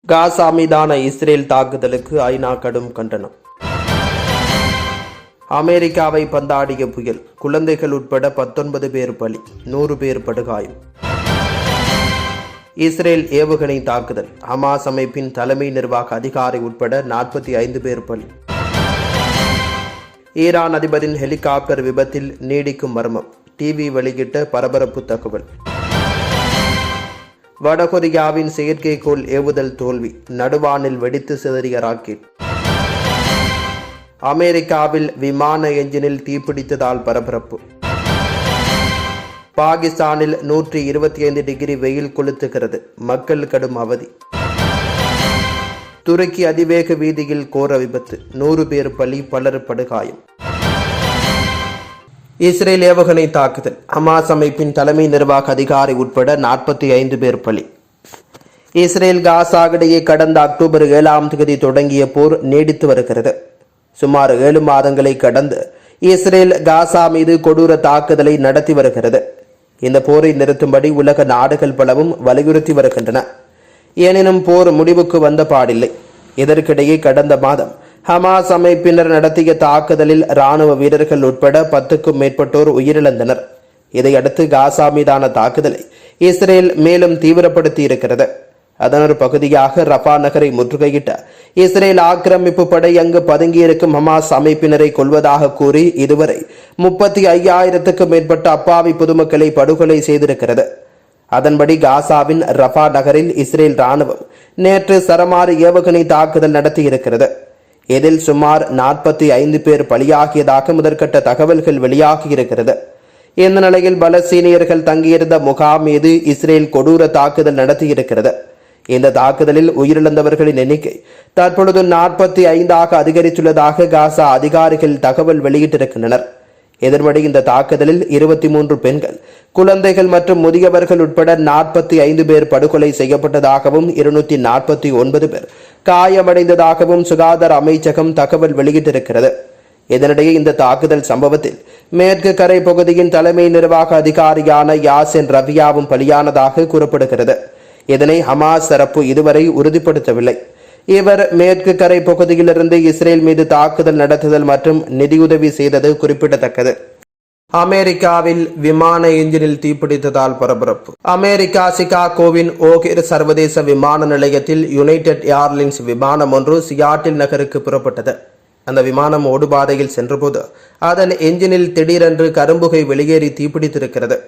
காசா மீதான இஸ்ரேல் தாக்குதலுக்கு ஐநா கடும் கண்டனம். அமெரிக்காவை பந்தாடிய புயல், குழந்தைகள் உட்பட 19 பேர் பலி, 100 பேர் படுகாயம். இஸ்ரேல் ஏவுகணை தாக்குதல், ஹமாஸ் அமைப்பின் தலைமை நிர்வாக அதிகாரி உட்பட 45 பேர் பலி. ஈரான் அதிபரின் ஹெலிகாப்டர் விபத்தில் நீடிக்கும் மர்மம், டிவி வெளியிட்ட பரபரப்பு தகவல். வடகொரியாவின் செயற்கைக்கோள் ஏவுதல் தோல்வி, நடுவானில் வெடித்து சிதறிய ராக்கெட். அமெரிக்காவில் விமான என்ஜினில் தீப்பிடித்ததால் பரபரப்பு. பாகிஸ்தானில் 125 டிகிரி வெயில் கொளுத்துகிறது, மக்கள் கடும் அவதி. துருக்கி அதிவேக வீதியில் கோர விபத்து, 100 பேர் பலி, பலர் படுகாயம். இஸ்ரேல் ஏவுகணை தாக்குதல், ஹமாஸ் அமைப்பின் தலைமை நிர்வாக அதிகாரி உட்பட 45 பேர் பலி. இஸ்ரேல் காசா இடையே கடந்த அக்டோபர் 7ஆம் தேதி தொடங்கிய போர் நீடித்து வருகிறது. சுமார் 7 மாதங்களை கடந்து இஸ்ரேல் காசா மீது கொடூர தாக்குதலை நடத்தி வருகிறது. இந்த போரை நிறுத்தும்படி உலக நாடுகள் பலவும் வலியுறுத்தி வருகின்றன. எனினும் போர் முடிவுக்கு வந்த பாடில்லை. இதற்கிடையே கடந்த மாதம் ஹமாஸ் அமைப்பினர் நடத்திய தாக்குதலில் இராணுவ வீரர்கள் உட்பட 10க்கும் மேற்பட்டோர் உயிரிழந்தனர். இதையடுத்து காசா மீதான தாக்குதலை இஸ்ரேல் மேலும் தீவிரப்படுத்தி இருக்கிறது. அதன் ஒரு பகுதியாக ரஃபா நகரை முற்றுகையிட்ட இஸ்ரேல் ஆக்கிரமிப்பு படை அங்கு பதுங்கியிருக்கும் ஹமாஸ் அமைப்பினரை கொல்வதாக கூறி இதுவரை 35,000க்கும் மேற்பட்ட அப்பாவி பொதுமக்களை படுகொலை செய்திருக்கிறது. அதன்படி காசாவின் ரஃபா நகரில் இஸ்ரேல் ராணுவம் நேற்று சரமாரி ஏவுகணை தாக்குதல் நடத்தியிருக்கிறது. இதில் சுமார் 45 பேர் பலியாகியதாக முதற்கட்ட தகவல்கள் வெளியாகியிருக்கிறது. இந்த நிலையில் பலஸ்தீனியர்கள் தங்கியிருந்த முகாம் மீது இஸ்ரேல் கொடூர தாக்குதல் நடத்தியிருக்கிறது. இந்த தாக்குதலில் உயிரிழந்தவர்களின் எண்ணிக்கை தற்பொழுது 45ஆக அதிகரித்துள்ளதாக காசா அதிகாரிகள் தகவல் வெளியிட்டிருக்கின்றனர். இதன்படி இந்த தாக்குதலில் 23 பெண்கள், குழந்தைகள் மற்றும் முதியவர்கள் உட்பட 45 பேர் படுகொலை செய்யப்பட்டதாகவும் 249 பேர் காயமடைந்ததாகவும் சுகாதார அமைச்சகம் தகவல் வெளியிட்டிருக்கிறது. இதனிடையே இந்த தாக்குதல் சம்பவத்தில் மேற்கு கரை பகுதியின் தலைமை நிர்வாக அதிகாரியான யாசின் ரபியாவும் பலியானதாக கூறப்படுகிறது. இதனை ஹமாஸ் தரப்பு இதுவரை உறுதிப்படுத்தவில்லை. இவர் மேற்கு கரை பகுதியிலிருந்து இஸ்ரேல் மீது தாக்குதல் நடத்துதல் மற்றும் நிதியுதவி செய்தது குறிப்பிடத்தக்கது. அமெரிக்காவில் விமான என்ஜினில் தீப்பிடித்ததால் பரபரப்பு. அமெரிக்கா சிகாகோவின் ஓகிர் சர்வதேச விமான நிலையத்தில் யுனைடெட் ஏர்லைன்ஸ் விமானம் ஒன்று சியாட்டில் நகருக்கு புறப்பட்டது. அந்த விமானம் ஓடுபாதையில் சென்றபோது அதன் என்ஜினில் திடீரென்று கரும்புகை வெளியேறி தீப்பிடித்திருக்கிறது.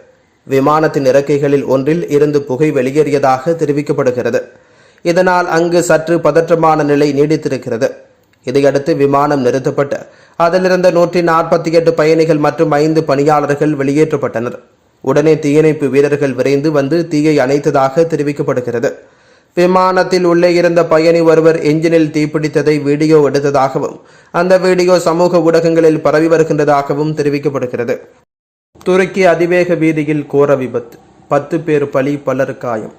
விமானத்தின் இறக்கைகளில் ஒன்றில் இருந்து புகை வெளியேறியதாக தெரிவிக்கப்படுகிறது. இதனால் அங்கு சற்று பதற்றமான நிலை நீடித்திருக்கிறது. இதையடுத்து விமானம் நிறுத்தப்பட்டு அதிலிருந்த 148 பயணிகள் மற்றும் 5 பணியாளர்கள் வெளியேற்றப்பட்டனர். உடனே தீயணைப்பு வீரர்கள் விரைந்து வந்து தீயை அணைத்ததாக தெரிவிக்கப்படுகிறது. விமானத்தில் உள்ளே இருந்த பயணி ஒருவர் என்ஜினில் தீப்பிடித்ததை வீடியோ எடுத்ததாகவும் அந்த வீடியோ சமூக ஊடகங்களில் பரவி வருகின்றதாகவும் தெரிவிக்கப்படுகிறது. துருக்கி அதிவேக வீதியில் கோர விபத்து, 10 பேர் பலி, பலர் காயம்.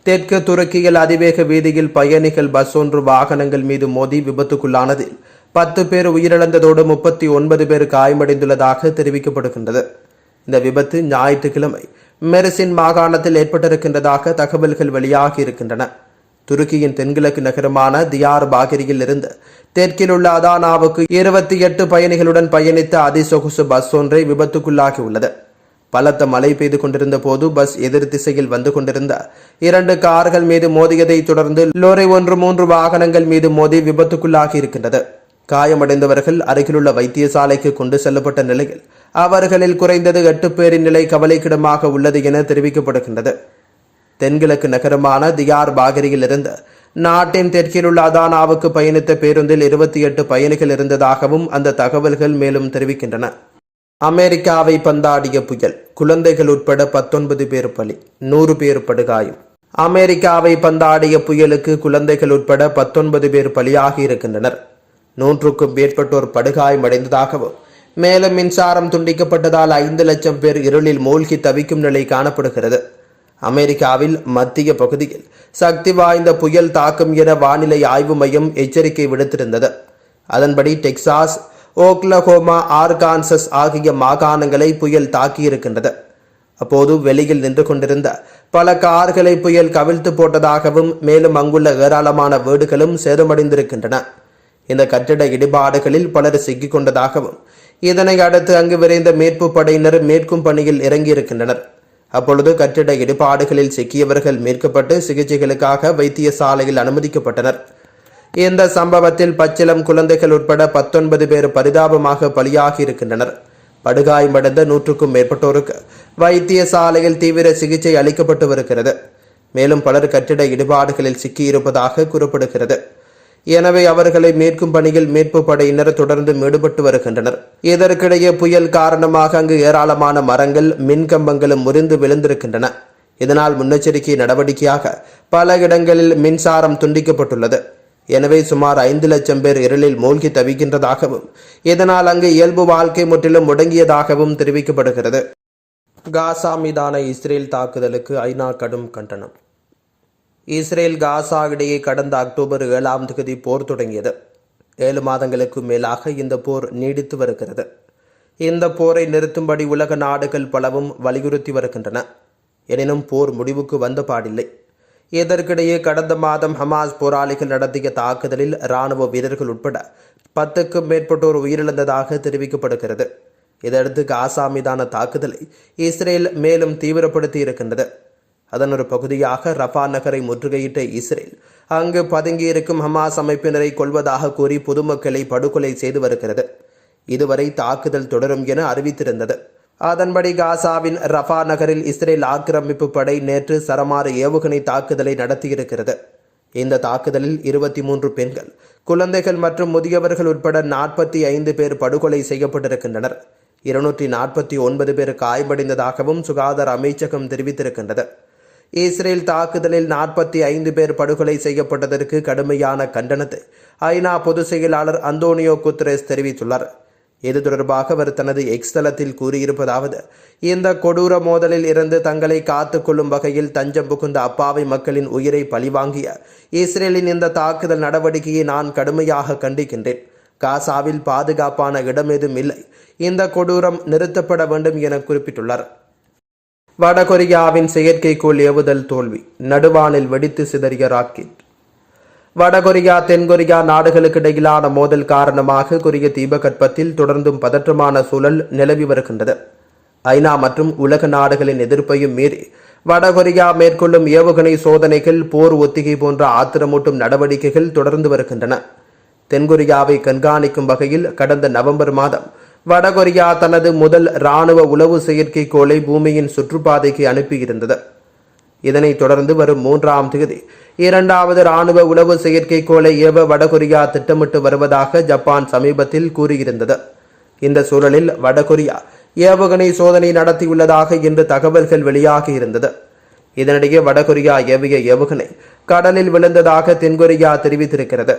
தெற்கு துருக்கியில் அதிவேக வீதியில் பயணிகள் பஸ் ஒன்று வாகனங்கள் மீது மோதி விபத்துக்குள்ளானதில் 10 பேர் உயிரிழந்ததோடு 39 பேர் காயமடைந்துள்ளதாக தெரிவிக்கப்படுகின்றது. இந்த விபத்து ஞாயிற்றுக்கிழமை மெர்சின் மாகாணத்தில் ஏற்பட்டிருக்கின்றதாக தகவல்கள் வெளியாகி இருக்கின்றன. துருக்கியின் தென்கிழக்கு நகரமான தியார் பாகிரியில் இருந்து தெற்கில் உள்ள அதானாவுக்கு 28 பயணிகளுடன் பயணித்த அதிசொகுசு பஸ் ஒன்றை விபத்துக்குள்ளாகியுள்ளது. பலத்த மழை பெய்து கொண்டிருந்த போது பஸ் எதிர் திசையில் வந்து கொண்டிருந்த 2 கார்கள் மீது மோதியதை தொடர்ந்து லோரி ஒன்று 3 வாகனங்கள் மீது மோதி விபத்துக்குள்ளாகி இருக்கின்றது. காயமடைந்தவர்கள் அருகிலுள்ள வைத்தியசாலைக்கு கொண்டு செல்லப்பட்ட நிலையில் அவர்களில் குறைந்தது 8 பேரின் நிலை கவலைக்கிடமாக உள்ளது என தெரிவிக்கப்படுகின்றது. தென்கிழக்கு நகரமான தியார் பாகிரியில் இருந்து நாட்டின் தெற்கில் உள்ள அதானாவுக்கு பயணித்த பேருந்தில் 28 பயணிகள் இருந்ததாகவும் அந்த தகவல்கள் மேலும் தெரிவிக்கின்றன. அமெரிக்காவை பந்தாடிய புயல், குழந்தைகள் உட்பட 19 பேர் பலி, 100 பேர் படுகாயம். அமெரிக்காவை பந்தாடிய புயலுக்கு குழந்தைகள் உட்பட 19 பேர் பலியாகி இருக்கின்றனர். 100க்கும் மேற்பட்டோர் படுகாயமடைந்ததாகவும் மேலும் மின்சாரம் துண்டிக்கப்பட்டதால் 5 லட்சம் பேர் இருளில் மூழ்கி தவிக்கும் நிலை காணப்படுகிறது. அமெரிக்காவில் மத்திய பகுதியில் சக்தி வாய்ந்த புயல் தாக்கும் என வானிலை ஆய்வு மையம் எச்சரிக்கை விடுத்திருந்தது. அதன்படி டெக்சாஸ், ஓக்லஹோமா, ஆர்கான்சஸ் ஆகிய மாகாணங்களை புயல் தாக்கியிருக்கின்றது. அப்போது வெளியில் நின்று கொண்டிருந்த பல கார்களை புயல் கவிழ்த்து போட்டதாகவும் மேலும் அங்குள்ள ஏராளமான வீடுகளும் சேதமடைந்திருக்கின்றன. இந்த கட்டிட இடிபாடுகளில் பலர் சிக்கிக் கொண்டதாகவும் இதனை அடுத்து அங்கு விரைந்த மீட்பு படையினர் மீட்கும் பணியில் இறங்கியிருக்கின்றனர். அப்பொழுது கட்டிட இடிபாடுகளில் சிக்கியவர்கள் மீட்கப்பட்டு சிகிச்சைகளுக்காக வைத்தியசாலையில் அனுமதிக்கப்பட்டனர். இந்த சம்பவத்தில் பச்சிளம் குழந்தைகள் உட்பட 19 பேர் பரிதாபமாக பலியாகி இருக்கின்றனர். படுகாயமடைந்த 100க்கும் மேற்பட்டோருக்கு வைத்தியசாலையில் தீவிர சிகிச்சை அளிக்கப்பட்டு வருகிறது. மேலும் பலர் கட்டிட இடிபாடுகளில் சிக்கியிருப்பதாக கூறப்படுகிறது. எனவே அவர்களை மீட்கும் பணியில் மீட்பு படையினர் தொடர்ந்து ஈடுபட்டு வருகின்றனர். இதற்கிடையே புயல் காரணமாக அங்கு ஏராளமான மரங்கள் மின்கம்பங்களும் முறிந்து விழுந்திருக்கின்றன. இதனால் முன்னெச்சரிக்கை நடவடிக்கையாக பல இடங்களில் மின்சாரம் துண்டிக்கப்பட்டுள்ளது. எனவே சுமார் 5 லட்சம் பேர் இருளில் மூழ்கி தவிக்கின்றதாகவும் இதனால் அங்கு இயல்பு வாழ்க்கை முற்றிலும் முடங்கியதாகவும் தெரிவிக்கப்படுகிறது. காசா மீதான இஸ்ரேல் தாக்குதலுக்கு ஐநா கடும் கண்டனம். இஸ்ரேல் காசா இடையே கடந்த அக்டோபர் 7ஆம் தேதி போர் தொடங்கியது. 7 மாதங்களுக்கு மேலாக இந்த போர் நீடித்து வருகிறது. இந்த போரை நிறுத்தும்படி உலக நாடுகள் பலவும் வலியுறுத்தி வருகின்றன. எனினும் போர் முடிவுக்கு வந்த பாடில்லை. இதற்கிடையே கடந்த மாதம் ஹமாஸ் போராளிகள் நடத்திய தாக்குதலில் இராணுவ வீரர்கள் உட்பட 10க்கும் மேற்பட்டோர் உயிரிழந்ததாக தெரிவிக்கப்படுகிறது. இதையடுத்து காசா மீதான தாக்குதலை இஸ்ரேல் மேலும் தீவிரப்படுத்தி இருக்கின்றது. அதன் ஒரு பகுதியாக ரஃபா நகரை முற்றுகையிட்ட இஸ்ரேல் அங்கு பதுங்கியிருக்கும் ஹமாஸ் அமைப்பினரை கொல்வதாக கூறி பொதுமக்களை படுகொலை செய்து வருகிறது. இதுவரை தாக்குதல் தொடரும் என அறிவித்திருந்தது. அதன்படி காசாவின் ரஃபா நகரில் இஸ்ரேல் ஆக்கிரமிப்பு படை நேற்று சரமாறு ஏவுகணை தாக்குதலை நடத்தியிருக்கிறது. இந்த தாக்குதலில் 23 பெண்கள், குழந்தைகள் மற்றும் முதியவர்கள் உட்பட 45 பேர் படுகொலை செய்யப்பட்டிருக்கின்றனர். 249 பேர் காயமடைந்ததாகவும் சுகாதார அமைச்சகம் தெரிவித்திருக்கின்றது. இஸ்ரேல் தாக்குதலில் 45 பேர் படுகொலை செய்யப்பட்டதற்கு கடுமையான கண்டனத்தை ஐநா பொதுச் செயலாளர் அந்தோனியோ குத்ரேஸ் தெரிவித்துள்ளார். இது தொடர்பாக அவர் தனது எக்ஸ் தளத்தில் கூறியிருப்பதாவது: இந்த கொடூர மோதலில் இருந்து தங்களை காத்துக் கொள்ளும் வகையில் தஞ்சம் புகுந்த அப்பாவி மக்களின் உயிரை பழிவாங்கிய இஸ்ரேலின் இந்த தாக்குதல் நடவடிக்கையை நான் கடுமையாக கண்டிக்கின்றேன். காசாவில் பாதுகாப்பான இடம் எதுவும் இல்லை. இந்த கொடூரம் நிறுத்தப்பட வேண்டும் என குறிப்பிட்டுள்ளார். வடகொரியாவின் செயற்கைக்கோள் ஏவுதல் தோல்வி, நடுவானில் வெடித்து சிதறிய ராக்கெட். வடகொரியா தென்கொரியா நாடுகளுக்கு இடையிலான மோதல் காரணமாக கொரிய தீபகற்பத்தில் தொடர்ந்தும் பதற்றமான சூழல் நிலவி வருகின்றது. ஐநா மற்றும் உலக நாடுகளின் எதிர்ப்பையும் மீறி வடகொரியா மேற்கொள்ளும் ஏவுகணை சோதனைகள், போர் ஒத்திகை போன்ற ஆத்திரமூட்டும் நடவடிக்கைகள் தொடர்ந்து வருகின்றன. தென்கொரியாவை கண்காணிக்கும் வகையில் கடந்த நவம்பர் மாதம் வடகொரியா தனது முதல் இராணுவ உளவு செயற்கைக்கோளை பூமியின் சுற்றுப்பாதைக்கு அனுப்பியிருந்தது. இதனைத் தொடர்ந்து வரும் 3ஆம் தேதி 2வது இராணுவ உளவு செயற்கைக்கோளை ஏவ வடகொரியா திட்டமிட்டு வருவதாக ஜப்பான் சமீபத்தில் கூறியிருந்தது. இந்த சூழலில் வடகொரியா ஏவுகணை சோதனை நடத்தியுள்ளதாக இன்று தகவல்கள் வெளியாகியிருந்தது. இதனிடையே வடகொரியா ஏவிய ஏவுகணை கடலில் விழுந்ததாக தென்கொரியா தெரிவித்திருக்கிறது.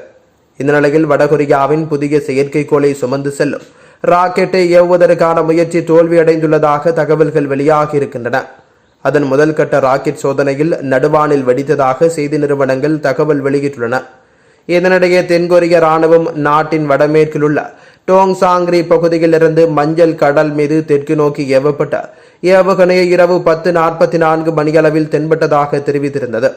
இந்த நிலையில் வடகொரியாவின் புதிய செயற்கைக்கோளை சுமந்து செல்லும் ராக்கெட்டை ஏவுவதற்கான முயற்சி தோல்வியடைந்துள்ளதாக தகவல்கள் வெளியாகியிருக்கின்றன. அதன் முதல் கட்ட ராக்கெட் சோதனையில் நடுவானில் வெடித்ததாக செய்தி நிறுவனங்கள் தகவல் வெளியிட்டுள்ளன. இதனிடையே தென்கொரிய ராணுவம் நாட்டின் வடமேற்கில் உள்ள டோங்சாங்ரி பகுதியில் இருந்து மஞ்சள் கடல் மீது தெற்கு நோக்கி ஏவப்பட்ட ஏவுகணையை இரவு 10:44 மணியளவில் தென்பட்டதாக தெரிவித்திருந்தது.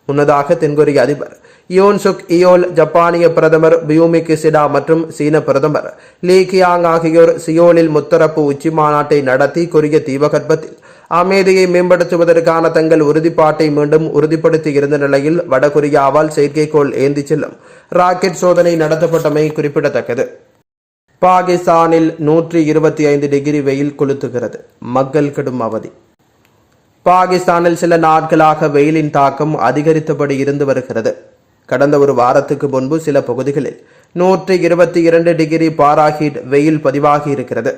முன்னதாக தென்கொரிய அதிபர் யோன் சுக் இயோல், ஜப்பானிய பிரதமர் பியூமி கிசிடா மற்றும் சீன பிரதமர் லீ கியாங் ஆகியோர் சியோலில் முத்தரப்பு உச்சி மாநாட்டை நடத்தி கொரிய தீபகற்பத்தில் அமைதியை மேம்படுத்துவதற்கான தங்கள் உறுதிப்பாட்டை மீண்டும் உறுதிப்படுத்தி இருந்த நிலையில் வடகொரியாவால் செயற்கைக்கோள் ஏந்தி செல்லும் ராக்கெட் சோதனை நடத்தப்பட்டமை குறிப்பிடத்தக்கது. பாகிஸ்தானில் 125 டிகிரி வெயில் கொளுத்துகிறது, மக்கள் கடும் அவதி. பாகிஸ்தானில் சில நாட்களாக வெயிலின் தாக்கம் அதிகரித்தபடி இருந்து வருகிறது. கடந்த ஒரு வாரத்துக்கு முன்பு சில பகுதிகளில் 122 டிகிரி பாராஹீட் வெயில் பதிவாகி இருக்கிறது.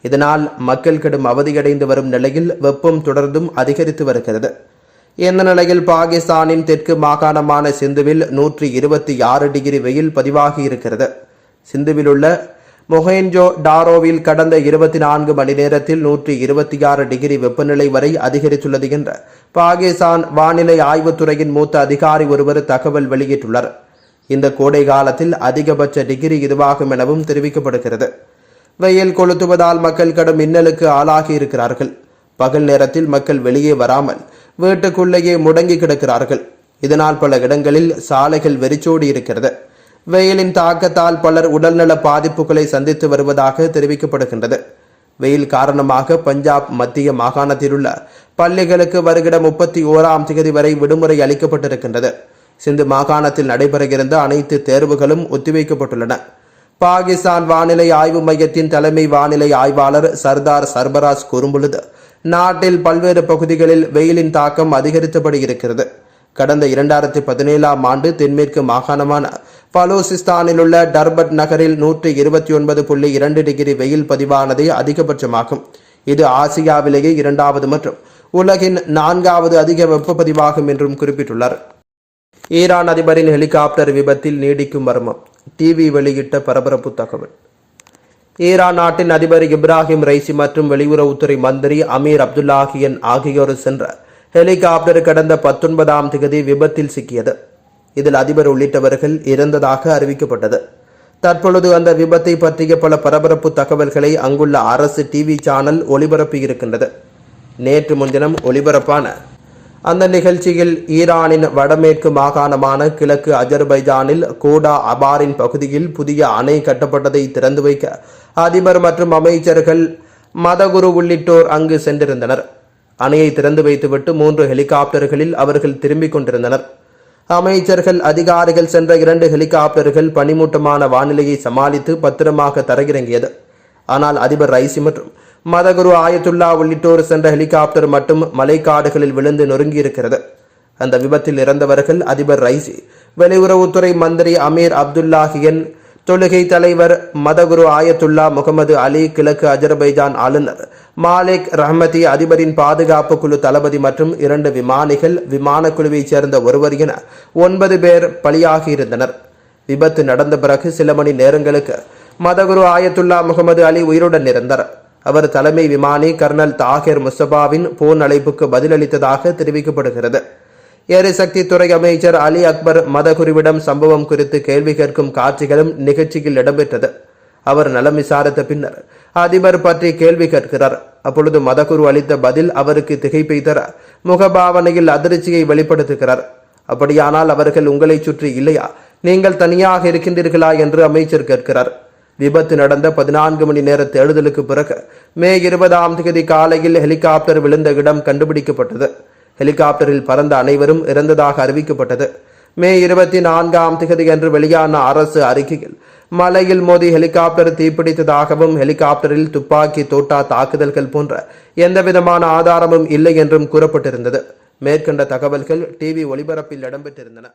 இதனால் மக்கள் கடும் அவதியடைந்து வரும் நிலையில் வெப்பம் தொடர்ந்தும் அதிகரித்து வருகிறது. இந்த நிலையில் பாகிஸ்தானின் தெற்கு மாகாணமான சிந்துவில் 126 டிகிரி வெயில் பதிவாகி இருக்கிறது. சிந்துவில் உள்ள மொஹென்ஜோ டாரோவில் கடந்த 24 மணி நேரத்தில் 126 டிகிரி வெப்பநிலை வரை அதிகரித்துள்ளது என்ற பாகிஸ்தான் வானிலை ஆய்வுத்துறையின் மூத்த அதிகாரி ஒருவர் தகவல் வெளியிட்டுள்ளார். இந்த கோடை காலத்தில் அதிகபட்ச டிகிரி இதுவாகும் எனவும் தெரிவிக்கப்படுகிறது. வெயில் கொளுத்துவதால் மக்கள் கடும் இன்னலுக்கு ஆளாகி இருக்கிறார்கள். பகல் நேரத்தில் மக்கள் வெளியே வராமல் வீட்டுக்குள்ளேயே முடங்கி கிடக்கிறார்கள். இதனால் பல இடங்களில் சாலைகள் வெறிச்சோடி இருக்கிறது. வெயிலின் தாக்கத்தால் பலர் உடல்நல பாதிப்புகளை சந்தித்து வருவதாக தெரிவிக்கப்படுகின்றது. வெயில் காரணமாக பஞ்சாப் மத்திய மாகாணத்திலுள்ள பள்ளிகளுக்கு வருகிற 31ஆம் தேதி வரை விடுமுறை அளிக்கப்பட்டிருக்கின்றது. சிந்து மாகாணத்தில் நடைபெற இருந்த அனைத்து தேர்வுகளும் ஒத்திவைக்கப்பட்டுள்ளன. பாகிஸ்தான் வானிலை ஆய்வு மையத்தின் தலைமை வானிலை ஆய்வாளர் சர்தார் சர்பராஸ் கூறும்பொழுது, நாட்டில் பல்வேறு பகுதிகளில் வெயிலின் தாக்கம் அதிகரித்தபடி இருக்கிறது. கடந்த 2017ஆம் ஆண்டு தென்மேற்கு மாகாணமான பலூசிஸ்தானில் உள்ள டர்பட் நகரில் 129.2 டிகிரி வெயில் பதிவானதே அதிகபட்சமாகும். இது ஆசியாவிலேயே 2வது மற்றும் உலகின் 4வது அதிக வெப்ப பதிவாகும் என்றும் குறிப்பிட்டுள்ளார். ஈரான் அதிபரின் ஹெலிகாப்டர் விபத்தில் நீடிக்கும் மர்மம். டிவி வெளியிட்ட பரபரப்பு தகவல். ஈரான் நாட்டின் அதிபர் இப்ராஹிம் ரைசி மற்றும் வெளியுறவுத்துறை மந்திரி அமீர் அப்துல்லாஹியன் ஆகியோர் சென்ற ஹெலிகாப்டர் கடந்த 19ஆம் தேதி விபத்தில் சிக்கியது. இதில் அதிபர் உள்ளிட்டவர்கள் இறந்ததாக அறிவிக்கப்பட்டது. தற்பொழுது அந்த விபத்தை பற்றிய பல பரபரப்பு தகவல்களை அங்குள்ள அரசு டிவி சேனல் ஒளிபரப்பியிருக்கின்றது. நேற்று முன்தினம் ஒளிபரப்பான அந்த நிகழ்ச்சியில் ஈரானின் வடமேற்கு மாகாணமான கிழக்கு அஜர்பைஜானில் கோடா அபாரின் பகுதியில் புதிய அணை கட்டப்பட்டதை திறந்து வைக்க அதிபர் மற்றும் அமைச்சர்கள், மதகுரு உள்ளிட்டோர் அங்கு சென்றிருந்தனர். அணையை திறந்து வைத்துவிட்டு 3 ஹெலிகாப்டர்களில் அவர்கள் திரும்பிக் கொண்டிருந்தனர். அமைச்சர்கள், அதிகாரிகள் சென்ற 2 ஹெலிகாப்டர்கள் பனிமூட்டமான வானிலையை சமாளித்து பத்திரமாக தரையிறங்கியது. ஆனால் அதிபர் ரைசி மற்றும் மதகுரு ஆயத்துல்லா உள்ளிட்டோர் சென்ற ஹெலிகாப்டர் மட்டும் மலைக்காடுகளில் விழுந்து நொறுங்கியிருக்கிறது. அந்த விபத்தில் இறந்தவர்கள் அதிபர் ரைசி, வெளியுறவுத்துறை மந்திரி அமீர் அப்துல்லாஹியன், தொழுகை தலைவர் மதகுரு ஆயத்துல்லா முகமது அலி, கிழக்கு அஜர்பைஜான் ஆளுநர் மாலிக் ரஹ்மதி, அதிபரின் பாதுகாப்பு குழு தளபதி மற்றும் 2 விமானிகள், விமான குழுவைச் சேர்ந்த ஒருவர் என 9 பேர் பலியாகியிருந்தனர். விபத்து நடந்த பிறகு சில மணி நேரங்களுக்கு மதகுரு ஆயத்துல்லா முகமது அலி உயிருடன் இருந்தார். அவர் தலைமை விமானி கர்னல் தாகிர் முஸ்தபாவின் போன் அழைப்புக்கு பதிலளித்ததாக தெரிவிக்கப்படுகிறது. எரிசக்தி துறை அமைச்சர் அலி அக்பர் மதகுருவிடம் சம்பவம் குறித்து கேள்வி கேட்கும் காட்சிகளும் நிகழ்ச்சியில் இடம்பெற்றது. அவர் நலம் விசாரித்த பின்னர் அதிபர் பற்றி கேள்வி கேட்கிறார். அப்பொழுது மதகுரு அளித்த பதில் அவருக்கு திகைப்பை தர முகபாவனையில் அதிர்ச்சியை வெளிப்படுத்துகிறார். அப்படியானால் அவர்கள் உங்களை சுற்றி இல்லையா, நீங்கள் தனியாக இருக்கின்றீர்களா என்று அமைச்சர் கேட்கிறார். விபத்து நடந்த 14 மணி நேர தேடுதலுக்கு பிறகு மே 20ஆம் தேதி காலையில் ஹெலிகாப்டர் விழுந்த இடம் கண்டுபிடிக்கப்பட்டது. ஹெலிகாப்டரில் பறந்த அனைவரும் இறந்ததாக அறிவிக்கப்பட்டது. மே 24ஆம் தேதி அன்று வெளியான அரசு அறிக்கையில் மலையில் மோதி ஹெலிகாப்டர் தீப்பிடித்ததாகவும், ஹெலிகாப்டரில் துப்பாக்கி தோட்டா தாக்குதல்கள் போன்ற எந்தவிதமான ஆதாரமும் இல்லை என்றும் கூறப்பட்டிருந்தது. மேற்கண்ட தகவல்கள் டிவி ஒளிபரப்பில் இடம்பெற்றிருந்தன.